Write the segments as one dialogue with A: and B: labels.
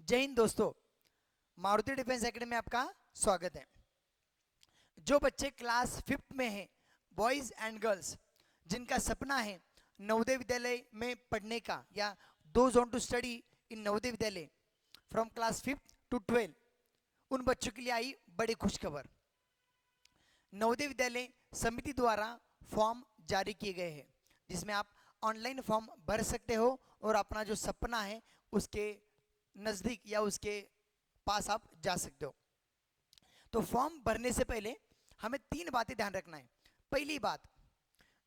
A: जय हिंद दोस्तों। Maruti defence academy में आपका स्वागत है। जो बच्चे क्लास 5th में हैं, बॉयज एंड गर्ल्स, जिनका सपना है नवोदय विद्यालय में पढ़ने का या those want to study in Navodaya Vidyalaya from class 5th to 12, उन बच्चों के लिए आई बड़ी खुशखबर। नवोदय विद्यालय समिति द्वारा फॉर्म जारी किए गए हैं, जिसमें आप ऑनलाइन फॉर्म भर सकते हो और अपना जो सपना है उसके नज़दीक या उसके पास आप जा सकते हो। तो फॉर्म भरने से पहले हमें 3 बातें ध्यान रखना है। पहली बात,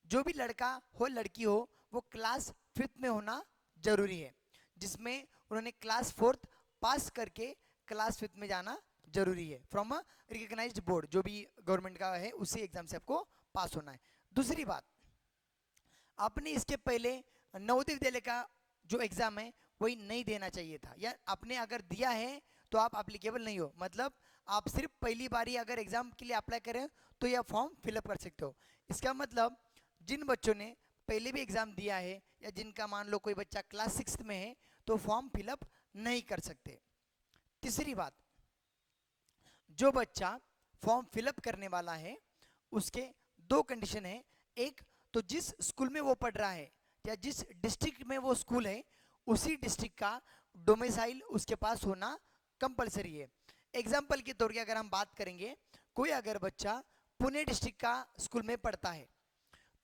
A: जो भी लड़का हो लड़की हो वो क्लास 5th में होना जरूरी है, जिसमें उन्होंने क्लास 4th पास करके क्लास 5th में जाना जरूरी है फ्रॉम अ रिकग्नाइज्ड बोर्ड, जो भी गवर्नमेंट का है उसी एग्जाम से आपको पास होना है। दूसरी बात, आपने इसके पहले नवोदय विद्यालय का जो एग्जाम है वही नहीं देना चाहिए था, या आपने अगर दिया है तो आप एप्लीकेबल नहीं हो। मतलब आप सिर्फ पहली बारी अगर एग्जाम के लिए अप्लाई करें तो यह फॉर्म फिलअप कर सकते हो। इसका मतलब जिन बच्चों ने पहले भी एग्जाम दिया है या जिनका मान लो कोई बच्चा क्लास 6th में है तो फॉर्म फिलअप नहीं कर सकते। तीसरी बात, जो बच्चा फॉर्म फिलअप करने वाला है उसके 2 कंडीशन है। एक तो जिस स्कूल में वो पढ़ रहा है या जिस डिस्ट्रिक्ट में वो स्कूल है उसी डिस्ट्रिक्ट का डोमिसाइल उसके पास होना कंपलसरी है। एग्जाम्पल के तौर पे अगर हम बात करेंगे, कोई अगर बच्चा पुणे डिस्ट्रिक्ट का स्कूल में पढ़ता है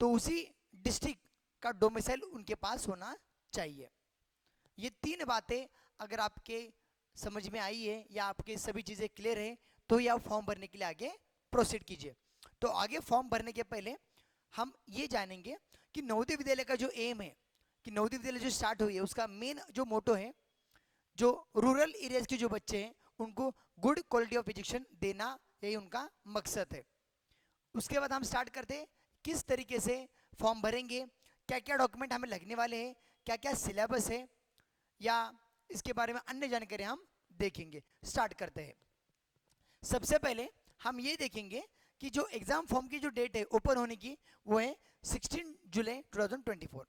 A: तो उसी डिस्ट्रिक्ट का डोमिसाइल उनके पास होना चाहिए। ये 3 बातें अगर आपके समझ में आई है या आपके सभी चीज़ें क्लियर है तो ये आप फॉर्म भरने के लिए आगे प्रोसीड कीजिए। तो आगे फॉर्म भरने के पहले हम ये जानेंगे कि नवोदय विद्यालय का जो एम है, कि नवोदय विद्यालय जो स्टार्ट हुई है उसका मेन जो मोटो है, जो रूरल एरियाज के जो बच्चे हैं उनको गुड क्वालिटी ऑफ एजुकेशन देना, यही उनका मकसद है। उसके बाद हम स्टार्ट करते हैं किस तरीके से फॉर्म भरेंगे, क्या क्या डॉक्यूमेंट हमें लगने वाले हैं, क्या क्या सिलेबस है, या इसके बारे में अन्य जानकारी हम देखेंगे। स्टार्ट करते हैं। सबसे पहले हम ये देखेंगे कि जो एग्जाम फॉर्म की जो डेट है ओपन होने की वो है 16 जुलाई 2024,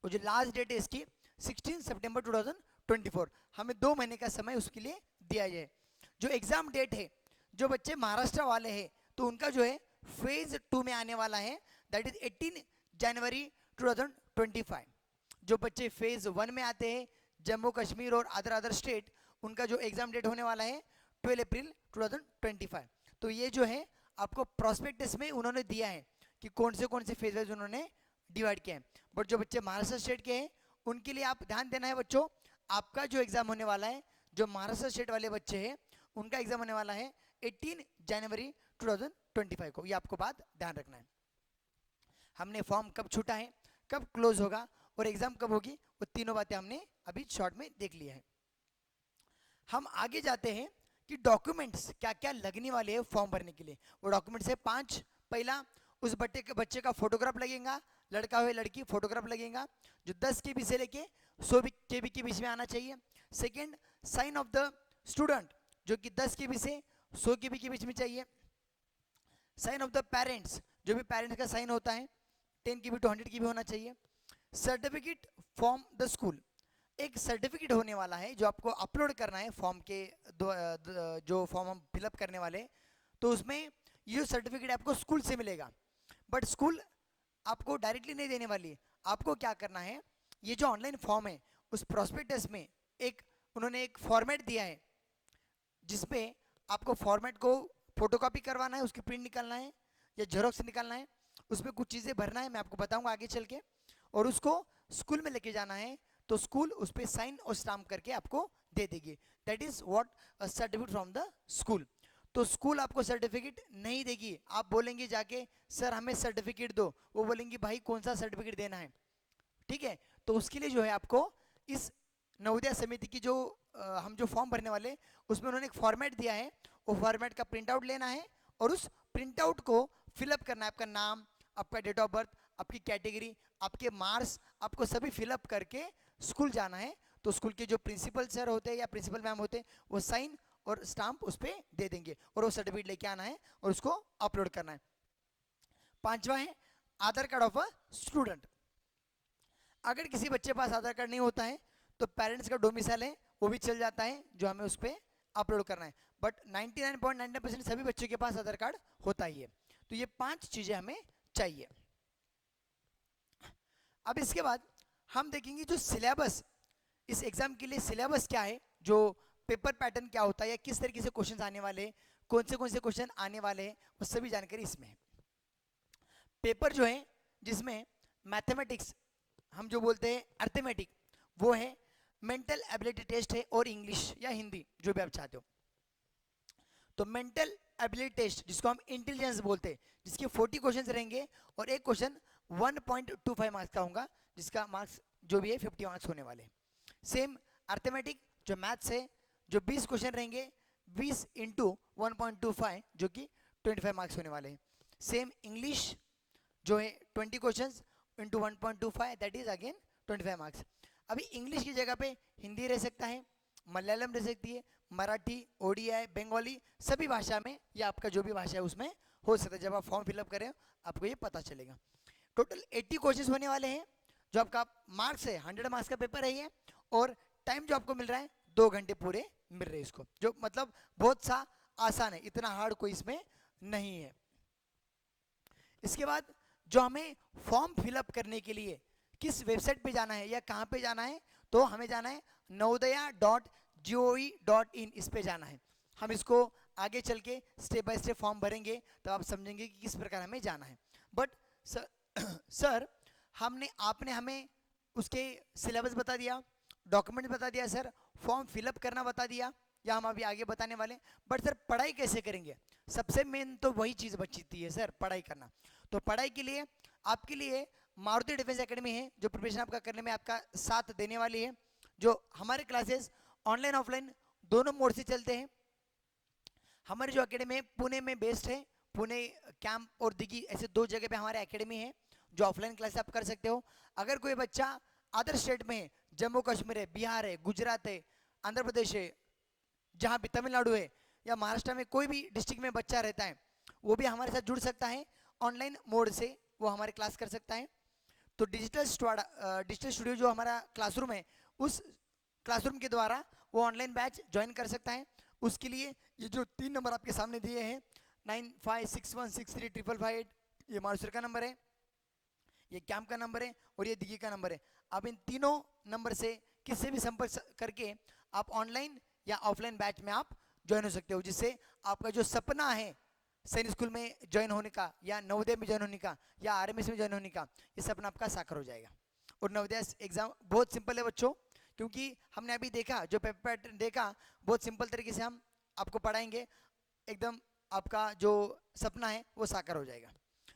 A: और जो लास्ट डेट है इसकी 16 सितंबर 2024। हमें 2 महीने का समय उसके लिए दिया जाए। जो एग्जाम डेट है, जो बच्चे महाराष्ट्र वाले हैं तो उनका जो है फेज 2 में आने वाला है, दैट इज 18 जनवरी 2025। जो बच्चे फेज 1 में आते हैं, जम्मू कश्मीर और अदर स्टेट, उनका जो एग्जाम डेट होने वाला है 12 अप्रैल 2025। तो ये जो है आपको प्रोस्पेक्टस में उन्होंने दिया है कि कौन से फेज वाइज उन्होंने डिवाइड किया है। बट जो बच्चे महाराष्ट्र स्टेट के हैं उनके लिए आप ध्यान देना है बच्चों, आपका जो एग्जाम होने वाला है, जो महाराष्ट्र स्टेट वाले बच्चे हैं उनका एग्जाम होने वाला है 18 जनवरी 2025 को। ये आपको बात ध्यान रखना है। हमने फॉर्म कब छूटा है, कब क्लोज होगा और एग्जाम कब होगी, वो तीनों बातें हमने अभी शॉर्ट में देख लिया है। हम आगे जाते हैं कि डॉक्यूमेंट्स क्या क्या लगने वाले हैं फॉर्म भरने के लिए। वो डॉक्यूमेंट्स है 5। पहला, उस बच्चे का फोटोग्राफ लगेगा, लड़का हो या लड़की, फोटोग्राफ लगेगा जो 10 KB से लेके 100 KB के बीच में आना चाहिए। Second, sign of the student जो कि 10 KB से 100 KB के बीच में चाहिए। साइन ऑफ द पेरेंट्स, जो भी पेरेंट्स का साइन होता है 10 KB to 100 KB होना चाहिए। सर्टिफिकेट फ्रॉम द स्कूल, एक सर्टिफिकेट होने वाला है जो आपको अपलोड करना है फॉर्म के जो फॉर्म हम फिलअप करने वाले, तो उसमें ये सर्टिफिकेट आपको स्कूल से मिलेगा। बट स्कूल आपको डायरेक्टली नहीं देने वाली। आपको क्या करना है, ये जो ऑनलाइन फॉर्म है उस प्रोस्पेक्टस में एक उन्होंने एक फॉर्मेट दिया है जिसपे आपको फॉर्मेट को फोटोकॉपी करवाना है, उसकी प्रिंट निकालना है या जेरोक्स निकालना है, उसमें कुछ चीज़ें भरना है, मैं आपको बताऊंगा आगे चल के, और उसको स्कूल में लेके जाना है। तो स्कूल उस पर साइन और स्टाम्प करके आपको दे देगी। That is what certificate from the school. तो स्कूल आपको सर्टिफिकेट नहीं देगी। आप बोलेंगे जाके सर हमें सर्टिफिकेट दो, वो बोलेंगे भाई कौन सा सर्टिफिकेट देना है, ठीक है। तो उसके लिए जो है आपको इस नवोदय समिति की जो हम जो फॉर्म भरने वाले उसमें उन्होंने एक फॉर्मेट दिया है, वो फॉर्मेट का प्रिंट आउट लेना है और उस प्रिंट आउट को फिलअप करना है। आपका नाम, आपका डेट ऑफ बर्थ, आपकी कैटेगरी, आपके मार्क्स, आपको सभी फिलअप करके स्कूल जाना है। तो स्कूल के जो प्रिंसिपल सर होते हैं या प्रिंसिपल मैम होते हैं वो साइन और स्टाम्प उस पर दे देंगे और वो सर्टिफिकेट लेके आना है और उसको अपलोड करना है। 5वां है आधार कार्ड ऑफ अ स्टूडेंट। अगर किसी बच्चे पास आधार कार्ड नहीं होता है तो पेरेंट्स का डोमिसाइल है वो भी चल जाता है, जो हमें उस पर अपलोड करना है। बट 99.99% सभी बच्चों के पास आधार कार्ड होता ही है। तो ये 5 चीज़ें हमें चाहिए। अब इसके बाद हम देखेंगे जो सिलेबस, इस एग्जाम के लिए सिलेबस क्या है, जो पेपर पैटर्न क्या होता है, या किस तरीके से क्वेश्चन आने वाले हैं, कौन से क्वेश्चन आने वाले हैं, वो सभी जानकारी इसमें है। पेपर जो है जिसमें मैथमेटिक्स, हम जो बोलते हैं अर्थमेटिक, वो है, मेंटल एबिलिटी टेस्ट है, और इंग्लिश या हिंदी जो भी आप चाहते हो। तो मेंटल एबिलिटी टेस्ट जिसको हम इंटेलिजेंस बोलते हैं, जिसके 40 क्वेश्चन रहेंगे, और एक क्वेश्चन 1.25 मार्क्स का होगा, जिसका मार्क्स जो भी है 50 मार्क्स होने वाले हैं। सेम अर्थमेटिक जो मैथ्स है, जो 20 क्वेश्चन रहेंगे, 20 इंटू 1.25 जो कि 25 मार्क्स होने वाले हैं। सेम इंग्लिश जो है 20 question into 1.25 that is again 25 marks. अभी इंग्लिश की जगह पे हिंदी रह सकता है, मलयालम रह सकती है, मराठी, ओडिया, बंगाली, सभी भाषा में, या आपका जो भी भाषा है उसमें हो सकता है। जब आप फॉर्म फिलअप करें आपको ये पता चलेगा। टोटल 80 क्वेश्चन होने वाले हैं, जो आपका मार्क्स है 100 मार्क्स का पेपर है ये, और टाइम जो आपको मिल रहा है 2 घंटे पूरे मिल रहे हैं इसको, जो मतलब बहुत सा आसान है, इतना हार्ड कोई इसमें नहीं है। इसके बाद जो हमें फॉर्म फिलअप करने के लिए किस वेबसाइट पे जाना है या कहाँ पे जाना है, तो हमें जाना है navodaya.gov.in, इस पे जाना है। हम इसको आगे चल के स्टेप बाय स्टेप फॉर्म भरेंगे, तो आप समझेंगे कि किस प्रकार हमें जाना है। बट सर आपने हमें उसके सिलेबस बता दिया, डॉक्यूमेंट बता दिया सर, फॉर्म फिलअप करना बता दिया, या हम अभी आगे बताने वाले, बट सर पढ़ाई कैसे करेंगे? सबसे मेन तो वही चीज़ बचती है सर, पढ़ाई करना। तो पढ़ाई के लिए आपके लिए मारुति डिफेंस एकेडमी है, जो प्रिपरेशन आपका करने में आपका साथ देने वाली है। जो हमारे क्लासेस ऑनलाइन ऑफलाइन दोनों मोड से चलते हैं। हमारी जो एकेडमी है पुणे में बेस्ड है, पुणे कैंप और दिघी, ऐसे 2 जगह पे हमारे एकेडमी है, जो ऑफलाइन क्लास आप कर सकते हो। अगर कोई बच्चा अदर स्टेट में है, जम्मू कश्मीर है, बिहार है, गुजरात है, आंध्र प्रदेश है, जहाँ भी तमिलनाडु है, या महाराष्ट्र में कोई भी डिस्ट्रिक्ट में बच्चा रहता है, वो भी हमारे साथ जुड़ सकता है। ऑनलाइन मोड से वो हमारे क्लास कर सकता है। तो डिजिटल स्टूडियो जो हमारा क्लासरूम है, उस क्लासरूम के द्वारा वो ऑनलाइन बैच ज्वाइन कर सकता है। उसके लिए ये जो 3 नंबर आपके सामने दिए हैं, 9561635558, ये मारुसर का नंबर है, ये कैंप का नंबर है, और ये दिघी का नंबर है। आप इन तीनों नंबर से किसी भी संपर्क करके आप ऑनलाइन या ऑफलाइन बैच में आप ज्वाइन हो सकते हो, जिससे आपका जो सपना है सैनिक स्कूल में ज्वाइन होने का, या नवोदय में ज्वाइन होने का, या आरएमएस में ज्वाइन होने का, ये सपना आपका साकार हो जाएगा। और नवोदय एग्जाम बहुत सिंपल है बच्चों, क्योंकि हमने अभी देखा, जो पेपर पैटर्न देखा, बहुत सिंपल तरीके से हम आपको पढ़ाएंगे, एकदम आपका जो सपना है वो साकार हो जाएगा।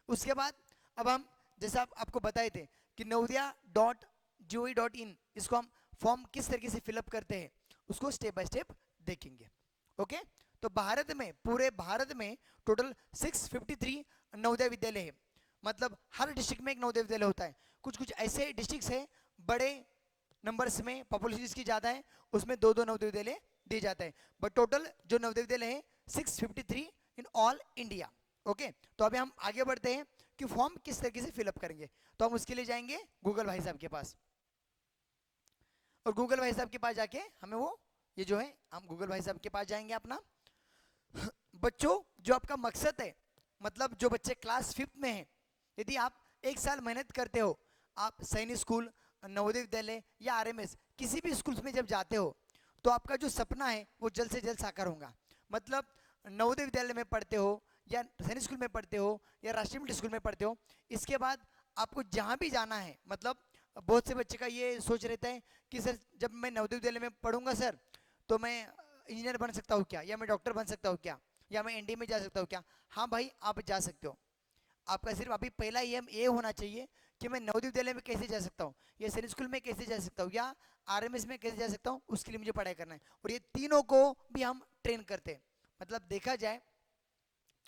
A: उसके बाद अब हम जैसे आपको बताए थे कि navodaya.gov.in, इसको हम फॉर्म किस तरीके से फिलअप करते हैं उसको स्टेप बाय स्टेप देखेंगे। ओके, तो भारत में, पूरे भारत में टोटल 653 नवोदय विद्यालय है। मतलब हर डिस्ट्रिक्ट में एक नवोदय विद्यालय होता है। कुछ कुछ ऐसे डिस्ट्रिक्ट्स है बड़े नंबर्स में, पॉपुलेशन जिसकी ज़्यादा है, उसमें 2-2 नवोदय विद्यालय दिए जाते हैं। बट टोटल जो नवोदय विद्यालय है 653 इन ऑल इंडिया। ओके, तो अभी हम आगे बढ़ते हैं कि फॉर्म किस तरीके से फिलअप करेंगे। तो हम उसके लिए जाएंगे गूगल भाई साहब के पास, और गूगल भाई साहब के पास जाके हमें वो, ये जो है, हम गूगल भाई साहब के पास जाएंगे अपना। बच्चों, जो आपका मकसद है, मतलब जो बच्चे क्लास 5th में हैं, यदि आप 1 साल मेहनत करते हो, आप सैनिक स्कूल, नवोदय विद्यालय या आरएमएस किसी भी स्कूल में जब जाते हो, तो आपका जो सपना है वो जल्द से जल्द साकार होगा। मतलब नवोदय विद्यालय में पढ़ते हो, या सैनिक स्कूल में पढ़ते हो, या राष्ट्रीय मिडिल स्कूल में पढ़ते हो, इसके बाद आपको जहाँ भी जाना है, मतलब बहुत से बच्चे का ये सोच रहता है कि सर जब मैं नवोदय विद्यालय में पढ़ूंगा सर, तो मैं इंजीनियर बन सकता हूँ क्या, या मैं डॉक्टर बन सकता हूँ क्या, या मैं एनडीए में जा सकता हूँ क्या? हाँ भाई, आप जा सकते हो। आपका सिर्फ अभी पहला एम ये होना चाहिए कि मैं नवोदय विद्यालय में कैसे जा सकता हूँ, या सैनिक स्कूल में कैसे जा सकता हूँ, या आरएमएस में कैसे जा सकता हूँ, उसके लिए मुझे पढ़ाई करना है। और ये तीनों को भी हम ट्रेन करते हैं। मतलब देखा जाए,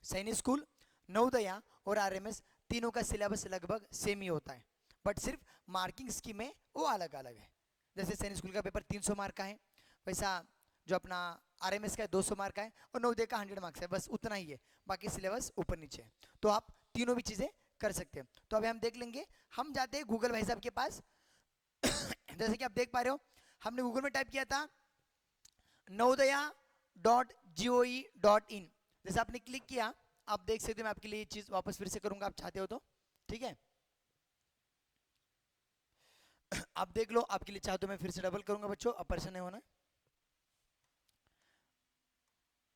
A: सैनिक स्कूल, नवोदया और आरएमएस तीनों का सिलेबस लगभग सेम ही होता है, बट सिर्फ मार्किंग स्कीम में वो अलग अलग है। जैसे सैनिक स्कूल का पेपर 300 मार्क का है, वैसा जो अपना आरएमएस का है 200 मार्क का है, और नवोदय का 100 मार्क्स है, बस उतना ही है। बाकी सिलेबस ऊपर नीचे है, तो आप तीनों भी चीज़ें कर सकते हैं। तो अभी हम देख लेंगे, हम जाते हैं गूगल भाई साहब के पास। जैसे कि आप देख पा रहे हो, हमने गूगल में टाइप किया था navodaya.gov.in जैसे आपने क्लिक किया, आप देख सकते हो, मैं आपके लिए ये चीज वापस फिर से करूंगा, आप चाहते हो तो, ठीक है। आप देख लो, आपके लिए चाहते हो मैं फिर से डबल करूंगा बच्चों, अब परेशान नहीं होना।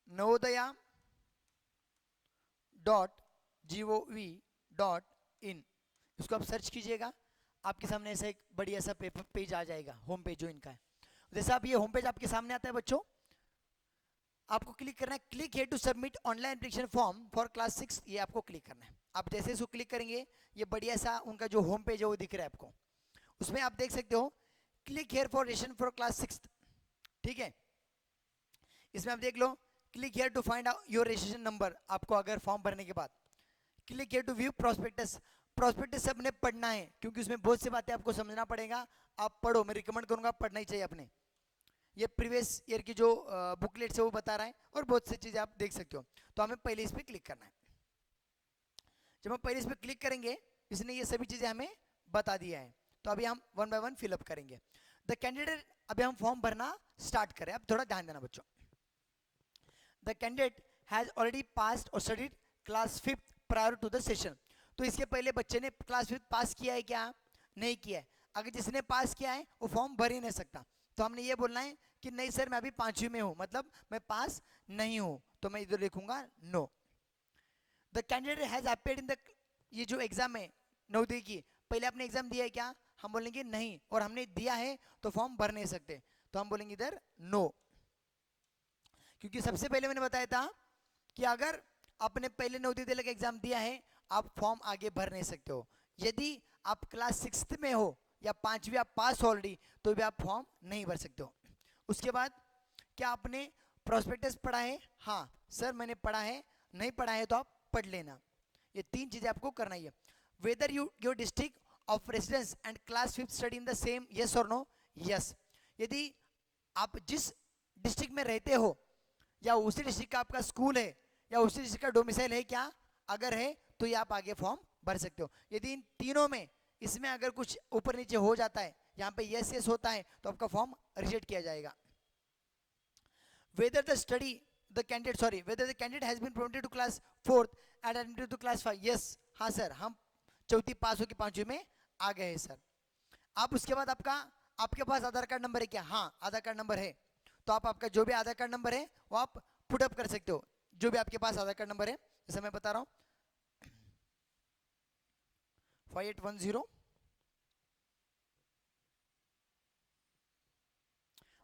A: navodaya.gov.in इसको आप सर्च कीजिएगा, आपके सामने ऐसा एक बढ़िया सा पेज आ जाएगा, होम पेज जो इनका है। जैसे आप ये होम पेज आपके सामने आता है बच्चों, आपको क्लिक करना है, click here to submit online application form for class 6, ये आपको क्लिक करना है। आप जैसे इसको क्लिक करेंगे, ये बढ़िया सा उनका जो होम पेज है वो दिख रहा है आपको। उसमें आप देख सकते हो click here for registration for class 6, ठीक है। इसमें आप देख लो, click here to find out your registration number, आपको अगर फॉर्म भरने के बाद। Click here to view prospectus, prospectus सबने पढ़ना है क्योंकि उसमें बहुत सी बातें आपको समझना पड़ेगा, आप पढ़ो, मैं रिकमेंड करूंगा पढ़ना ही चाहिए अपने। ये प्रीवियस ईयर की जो बुकलेट है वो बता रहा है, और बहुत सी चीजें आप देख सकते हो। तो हमें पहले इस पर क्लिक करना है। जब हम पहले इस पर क्लिक करेंगे, इसने ये सभी चीजें हमें बता दिया है, तो अभी हम वन बाय वन फिलअप करेंगे। द कैंडिडेट, अभी हम फॉर्म भरना स्टार्ट करें, अब थोड़ा ध्यान देना बच्चों। The candidate has already passed और studied class 5th prior to the session, तो इसके पहले बच्चे ने क्लास 5th पास किया है क्या, नहीं किया है। अगर जिसने पास किया है वो फॉर्म भर ही नहीं सकता, तो हमने ये बोलना है कि नहीं सर मैं अभी 5वीं में हूं, मतलब मैं पास नहीं हूं, तो मैं इधर लिखूंगा no. The candidate has appeared in the, ये जो एग्जाम है नवोदय की, पहले आपने एग्जाम दिया है क्या, हम बोलेंगे नहीं, और हमने दिया है तो फॉर्म भर नहीं सकते, तो हम बोलेंगे इधर नो। क्योंकि सबसे पहले मैंने बताया था कि अगर आपने पहले नवोदय का एग्जाम दिया है, आप फॉर्म आगे भर नहीं सकते हो। यदि आप क्लास 6th में हो या 5वीं आप पास ऑलरेडी, तो भी आप फॉर्म नहीं भर सकते हो। उसके बाद, क्या आपने प्रोस्पेक्टस पढ़ा है, हाँ सर मैंने पढ़ा है, नहीं पढ़ा है तो आप पढ़ लेना। ये 3 चीजें आपको करना है। Whether you your district of residence and class 5th study in the same, yes और नो, यस। यदि आप जिस डिस्ट्रिक्ट में रहते हो या उसी डिस्ट्रिक्ट का आपका स्कूल है या उसी डिस्ट्रिक्ट का डोमिसाइल है क्या, अगर है तो ये आप आगे फॉर्म भर सकते हो। यदि इन तीनों में इसमें अगर कुछ ऊपर नीचे हो जाता है, यहाँ पे यस यस होता है, तो आपका फॉर्म रिजेक्ट किया जाएगा। whether the study the candidate sorry whether the candidate has been promoted to class 4th and admitted to class 5, yes हाँ सर हम चौथी पास होकर 5वीं में आ गए हैं सर। आप उसके बाद आपके पास आधार कार्ड नंबर है क्या, हाँ आधार कार्ड नंबर है, तो आप आपका जो भी आधार कार्ड नंबर है वो आप पुट अप कर सकते हो, जो भी आपके पास आधार कार्ड नंबर है, जैसे मैं बता रहा हूँ 5810,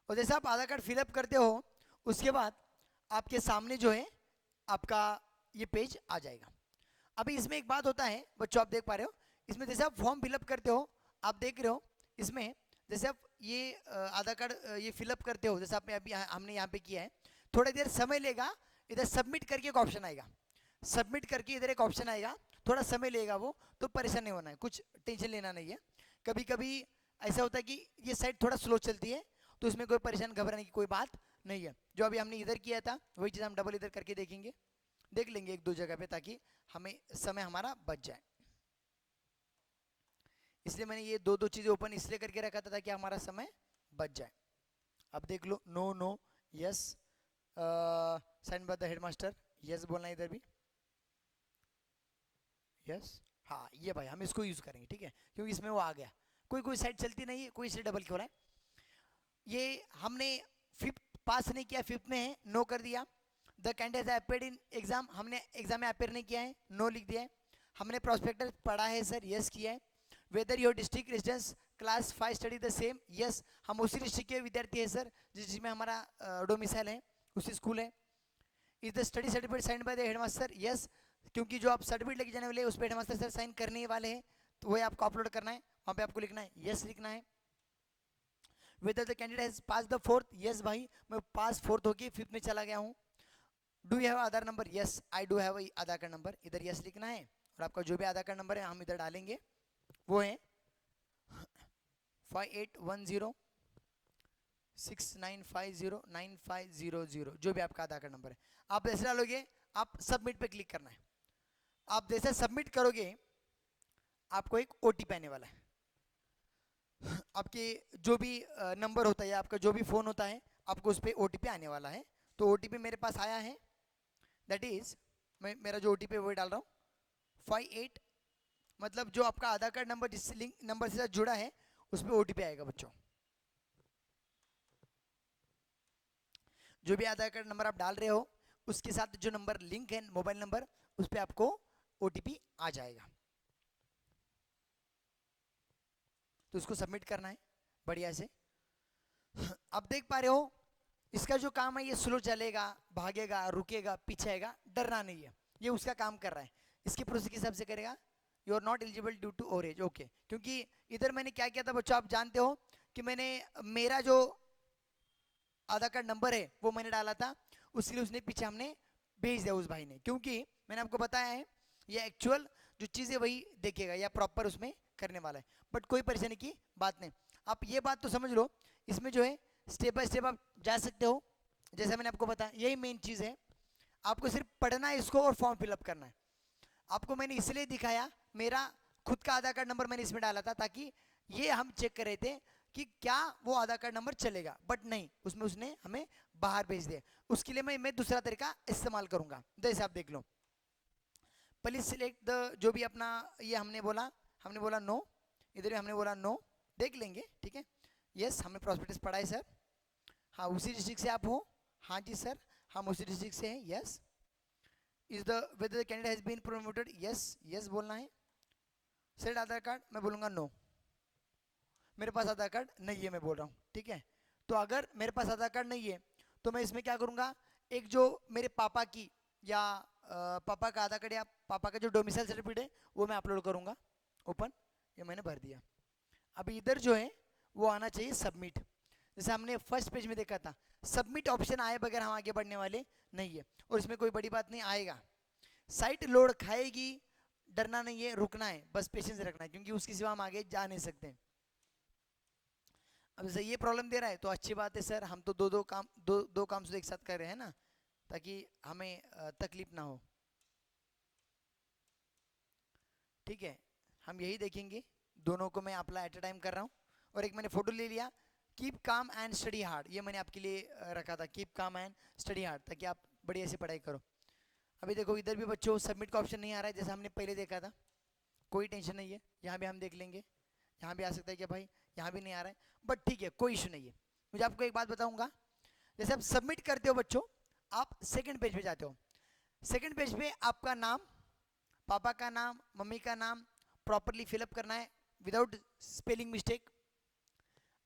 A: और जैसे आप आधार कार्ड फिलअप करते हो उसके बाद आपके सामने जो है आपका ये पेज आ जाएगा। अभी इसमें एक बात होता है बच्चों, आप देख पा रहे हो, इसमें जैसे आप फॉर्म फिलअप करते हो, आप देख रहे हो इसमें जैसे आप ये आधार कार्ड ये फिलअप करते हो, जैसे आपने अभी हमने यहाँ पे किया है, थोड़ी देर समय लेगा, इधर सबमिट करके एक ऑप्शन आएगा, सबमिट करके इधर एक ऑप्शन आएगा, थोड़ा समय लेगा वो, तो परेशान नहीं होना है, कुछ टेंशन लेना नहीं है। कभी कभी ऐसा होता है कि ये साइट थोड़ा स्लो चलती है, तो इसमें कोई परेशान घबराने की कोई बात नहीं है। जो अभी हमने इधर किया था वही चीज़ हम डबल इधर करके देखेंगे, देख लेंगे एक दो जगह पे, ताकि हमें समय हमारा बच जाए। इसलिए मैंने ये दो चीज़ें ओपन इसलिए करके रखा था ताकि हमारा समय बच जाए। अब देख लो, no no yes, sign by the headmaster, yes बोलना है इधर भी, यस हाँ ये भाई हम इसको यूज़ करेंगे, ठीक है, क्योंकि इसमें वो आ गया। कोई साइड चलती नहीं है, कोई इसलिए डबल क्यों रहा है। ये हमने 5th पास नहीं किया, 5th में है, नो कर दिया। The candidate has appeared in exam, हमने एग्जाम में अपेयर नहीं किया है, नो लिख दिया है। हमने प्रोस्पेक्टस पढ़ा है सर, यस किया है। Whether your district residence class 5 study the same, yes हम उसी डिस्ट्रिक्ट के विद्यार्थी है सर जिसमें हमारा डोमिसाइल है, उसी स्कूल है। Is the study certificate sign by the headmaster, yes क्योंकि जो आप सर्टिफिकेट लेके जाने वाले हैं उस पर हेडमास्टर सर साइन करने वाले हैं, तो वही आपको अपलोड करना है, वहाँ पे आपको लिखना है यस लिखना है। Whether the candidate has passed the 4th, yes भाई मैं पास 4th होके 5th में चला गया हूँ। Do you have Aadhaar number, yes I do have Aadhaar card number, इधर yes लिखना है, और आपका जो भी आधार कार्ड नंबर है हम इधर डालेंगे, वो है 581069509500, जो भी आपका आधार कार्ड नंबर है आप ऐसे डालोगे। आप सबमिट पे क्लिक करना है। आप जैसे सबमिट करोगे आपको एक OTP आने वाला है, आपके जो भी नंबर होता है, आपका जो भी फ़ोन होता है, आपको उस पर OTP आने वाला है। तो OTP मेरे पास आया है, दैट इज मैं मेरा जो OTP है वो डाल रहा हूँ 58, मतलब जो आपका आधार कार्ड नंबर जिस लिंक नंबर से साथ जुड़ा है उस पर OTP आएगा बच्चों। जो भी आधार कार्ड नंबर आप डाल रहे हो उसके साथ जो नंबर लिंक है मोबाइल नंबर, उस पर आपको OTP आ जाएगा। तो उसको सबमिट करना है बढ़िया से। अब देख पा रहे हो इसका जो काम है ये स्लो चलेगा, भागेगा, रुकेगा, पीछे आएगा, डरना नहीं है, ये उसका काम कर रहा है। इसकी प्रोसेस किस हिसाब से करेगा, you are not eligible due to overage, okay. क्योंकि इधर मैंने क्या किया था बच्चों, आप जानते हो कि मैंने मेरा जो आधार कार्ड नंबर है वो मैंने डाला था, उसके लिए उसने पीछे हमने भेज दिया उस भाई ने, क्योंकि मैंने आपको बताया है ये एक्चुअल जो चीज़ है वही देखेगा या प्रॉपर उसमें करने वाला है। बट कोई परेशानी की बात नहीं, आप ये बात तो समझ लो, इसमें जो है स्टेप बाय स्टेप आप जा सकते हो। जैसे मैंने आपको बताया यही मेन चीज़ है, आपको सिर्फ पढ़ना है इसको और फॉर्म फिलअप करना है। आपको मैंने इसलिए दिखाया, मेरा खुद का आधार कार्ड नंबर मैंने इसमें डाला था ताकि ये हम चेक कर रहे थे कि क्या वो आधार कार्ड नंबर चलेगा, बट नहीं, उसमें उसने हमें बाहर भेज दिया। उसके लिए मैं दूसरा तरीका इस्तेमाल करूंगा, जैसे आप देख लो। प्लीज सिलेक्ट द, जो भी अपना ये हमने बोला नो, इधर भी हमने बोला नो, देख लेंगे ठीक है। यस, हमने प्रॉस्पेक्टस पढ़ा है सर। हाँ, उसी डिस्ट्रिक्ट से आप हो, हाँ जी सर हम उसी डिस्ट्रिक्ट से हैं, yes. Is the whether the candidate has been promoted, yes yes बोलना है। सेट आधार कार्ड, मैं बोलूँगा नो, मेरे पास आधार कार्ड नहीं है, मैं बोल रहा हूँ ठीक है। तो अगर मेरे पास आधार कार्ड नहीं है तो मैं इसमें क्या करूँगा, एक जो मेरे पापा की या पापा का आधार कार्ड या पापा का जो डोमिसाइल सर्टिफिकेट है वो मैं अपलोड करूँगा। ओपन, ये मैंने भर दिया। अभी इधर जो है वो आना चाहिए सबमिट, जैसे हमने फर्स्ट पेज में देखा था, सबमिट ऑप्शन आए बगैर हम आगे बढ़ने वाले नहीं है। और इसमें कोई बड़ी बात नहीं, आएगा, साइट लोड खाएगी, डरना नहीं है, रुकना है, बस पेशेंस रखना है, क्योंकि उसके सिवा हम आगे जा नहीं सकते। अब जैसे ये प्रॉब्लम दे रहा है तो अच्छी बात है सर, हम तो दो काम से एक साथ कर रहे हैं ना, ताकि हमें तकलीफ ना हो। ठीक है, हम यही देखेंगे, दोनों को मैं अप्लाई एट अ टाइम कर रहा हूँ। और एक मैंने फोटो ले लिया, keep calm and study hard, ये मैंने आपके लिए रखा था, keep calm and study hard, ताकि आप बढ़िया से पढ़ाई करो। अभी देखो इधर भी बच्चों सबमिट का ऑप्शन नहीं आ रहा है, जैसे हमने पहले देखा था। कोई टेंशन नहीं है, यहाँ भी हम देख लेंगे, यहाँ भी आ सकता है कि भाई यहाँ भी नहीं आ रहा है, बट ठीक है कोई इशू नहीं है। मुझे आपको एक बात बताऊंगा, जैसे आप सबमिट करते हो बच्चों, आप सेकंड पेज पे जाते हो, सेकंड पेज पे आपका नाम, पापा का नाम, मम्मी का नाम प्रॉपरली फिलअप करना है विदाउट स्पेलिंग मिस्टेक।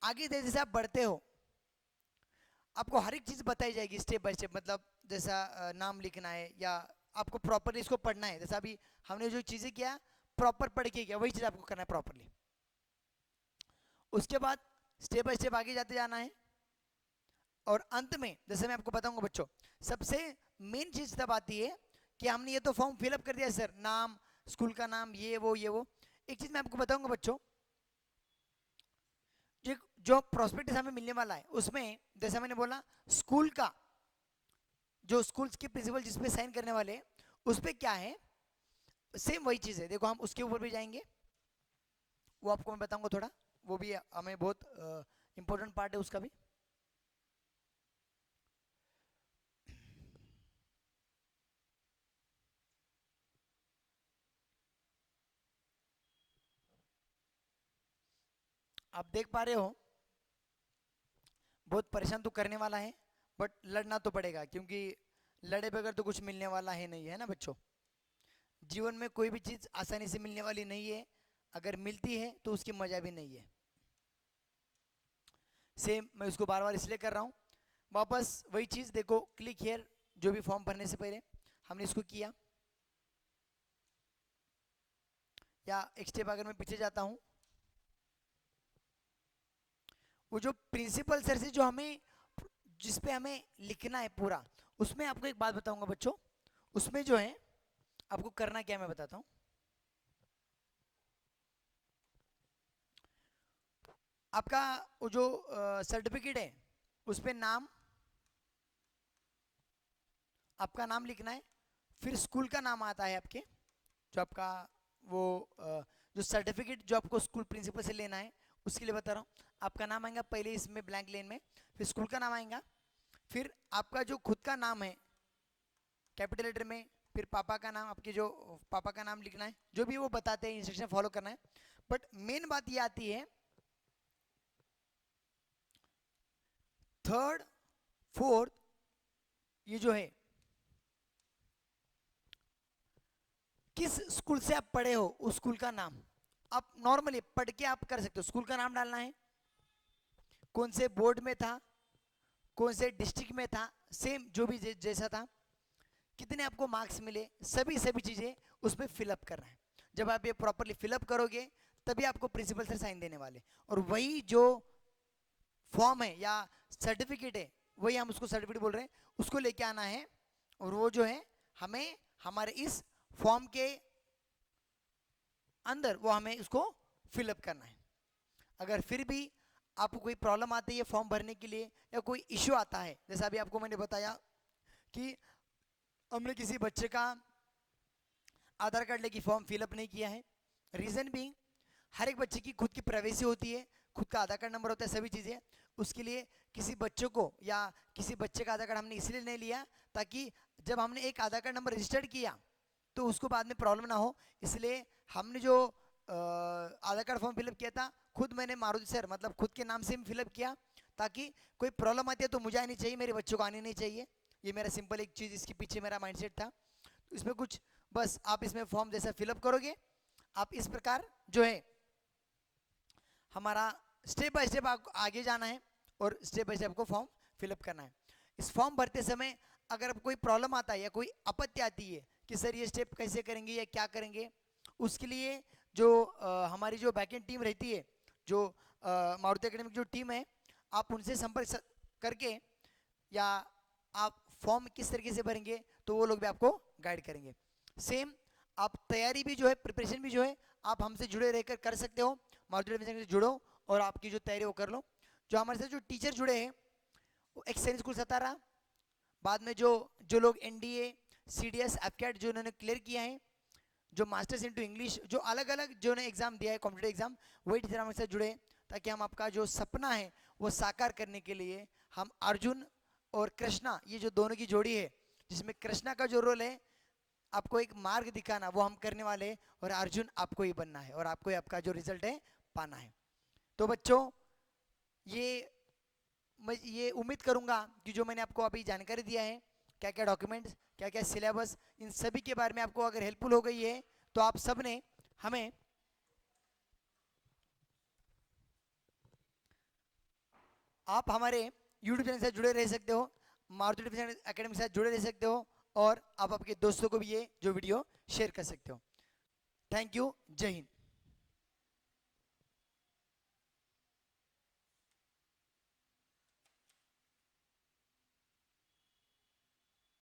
A: आगे जैसे आप बढ़ते हो आपको हर एक चीज़ बताई जाएगी स्टेप बाय स्टेप, मतलब जैसा नाम लिखना है या आपको प्रॉपरली इसको पढ़ना है, जैसा अभी हमने जो चीज़ें किया प्रॉपर पढ़ के किया वही चीज़ आपको करना है प्रॉपरली। उसके बाद स्टेप बाय स्टेप आगे जाते जाना है। और अंत में जैसे मैं आपको बताऊंगा बच्चों, सबसे मेन चीज़ तब आती है कि हमने ये तो फॉर्म फिलअप कर दिया सर, नाम, स्कूल का नाम, ये वो। एक चीज़ मैं आपको बताऊंगा बच्चों, जो प्रोस्पेक्टस हमें मिलने वाला है उसमें जैसा मैंने बोला, स्कूल का जो स्कूल के प्रिंसिपल जिस पे साइन करने वाले उस पे क्या है, सेम वही चीज़ है। देखो हम उसके ऊपर भी जाएंगे, वो आपको मैं बताऊंगा थोड़ा, वो भी हमें बहुत इंपॉर्टेंट पार्ट है उसका भी। आप देख पा रहे हो बहुत परेशान तो करने वाला है, बट लड़ना तो पड़ेगा, क्योंकि लड़े बगैर तो कुछ मिलने वाला है नहीं, है ना बच्चों। जीवन में कोई भी चीज़ आसानी से मिलने वाली नहीं है, अगर मिलती है तो उसकी मजा भी नहीं है। सेम मैं उसको बार बार इसलिए कर रहा हूँ, वापस वही चीज़ देखो, क्लिक हियर, जो भी फॉर्म भरने से पहले हमने इसको किया, या एक स्टेप अगर मैं पीछे जाता हूँ, वो जो प्रिंसिपल सर से जो हमें जिस पे हमें लिखना है पूरा, उसमें आपको एक बात बताऊंगा बच्चों, उसमें जो है आपको करना क्या है मैं बताता हूँ। आपका वो जो सर्टिफिकेट है उस पे नाम, आपका नाम लिखना है, फिर स्कूल का नाम आता है आपके, जो आपका वो जो सर्टिफिकेट जो आपको स्कूल प्रिंसिपल से लेना है उसके लिए बता रहा हूँ। आपका नाम आएगा पहले इसमें ब्लैंक लेन में, फिर स्कूल का नाम आएगा, फिर आपका जो खुद का नाम है कैपिटल लेटर में, फिर पापा का नाम, आपके जो पापा का नाम लिखना है, जो भी वो बताते हैं इंस्ट्रक्शन फॉलो करना है। बट मेन बात ये आती है थर्ड फोर्थ, ये जो है किस स्कूल से आप पढ़े हो उस स्कूल का नाम आप नॉर्मली पढ़ के आप कर सकते हो। स्कूल का नाम डालना है, कौन से बोर्ड में था, कौन से डिस्ट्रिक्ट में था, सेम जो भी जैसा था, कितने आपको मार्क्स मिले, सभी सभी चीज़ें उस पर फिलअप करना है। जब आप ये प्रॉपरली फिलअप करोगे तभी आपको प्रिंसिपल सर साइन देने वाले, और वही जो फॉर्म है या सर्टिफिकेट है, वही हम उसको सर्टिफिकेट बोल रहे हैं, उसको लेके आना है। और वो जो है हमें हमारे इस फॉर्म के अंदर वो हमें उसको फिलअप करना है। अगर फिर भी आपको कोई प्रॉब्लम आती है फॉर्म भरने के लिए या कोई इश्यू आता है, जैसा अभी आपको मैंने बताया कि हमने किसी बच्चे का आधार कार्ड लेके फॉर्म फिलअप नहीं किया है, रीज़न भी हर एक बच्चे की खुद की प्राइवेसी होती है, खुद का आधार कार्ड नंबर होता है, सभी चीज़ें। उसके लिए किसी बच्चों को या किसी बच्चे का आधार कार्ड हमने इसलिए नहीं लिया ताकि जब हमने एक आधार कार्ड नंबर रजिस्टर्ड किया तो उसको बाद में प्रॉब्लम ना हो, इसलिए हमने जो आधार कार्ड फॉर्म फिलअप किया था खुद मैंने मारुति सर मतलब खुद के नाम से फिलअप किया, ताकि कोई प्रॉब्लम आती है तो मुझे आनी चाहिए, मेरे बच्चों को आनी नहीं चाहिए। ये मेरा सिंपल एक चीज़, इसके पीछे मेरा माइंडसेट था। तो इसमें कुछ बस आप इसमें फॉर्म जैसा फिलअप करोगे, आप इस प्रकार जो है हमारा स्टेप बाय स्टेप आपको आगे जाना है और स्टेप बाय स्टेप आपको फॉर्म फिलअप करना है। इस फॉर्म भरते समय अगर कोई प्रॉब्लम आता है या कोई आपत्ति आती है कि सर ये स्टेप कैसे करेंगे या क्या करेंगे, उसके लिए जो हमारी जो बैकएंड टीम रहती है, जो मारुति एकेडमिक जो टीम है, आप उनसे संपर्क करके या आप फॉर्म किस तरीके से भरेंगे तो वो लोग भी आपको गाइड करेंगे। सेम आप तैयारी भी जो है, प्रिपरेशन भी जो है, आप हमसे जुड़े रहकर कर सकते हो। मारुति एकेडमी से जुड़ो और आपकी जो तैयारी वो कर लो। जो हमारे साथ जो टीचर जुड़े हैं वो एक्सेलेंस स्कूल सतारा, बाद में जो जो लोग एनडीए सीडीएस एफकेट जो इन्होंने क्लियर किया है, जो मास्टर्स इनटू इंग्लिश जो अलग अलग जो ने एग्जाम दिया है कॉम्पिटिटिव एग्जाम, वही टीचर हमारे साथ जुड़े, ताकि हम आपका जो सपना है वो साकार करने के लिए हम अर्जुन और कृष्णा, ये जो दोनों की जोड़ी है, जिसमें कृष्णा का जो रोल है आपको एक मार्ग दिखाना, वो हम करने वाले, और अर्जुन आपको ही बनना है और आपको ही आपका जो रिजल्ट है पाना है। तो बच्चों मैं ये उम्मीद करूंगा कि जो मैंने आपको अभी जानकारी दिया है, क्या क्या डॉक्यूमेंट्स, क्या क्या सिलेबस, इन सभी के बारे में आपको अगर हेल्पफुल हो गई है तो आप सब ने हमें आप हमारे यूट्यूब चैनल से जुड़े रह सकते हो, मारुति एकेडमी के साथ जुड़े रह सकते हो, और आप आपके दोस्तों को भी ये जो वीडियो शेयर कर सकते हो। थैंक यू, जय हिंद।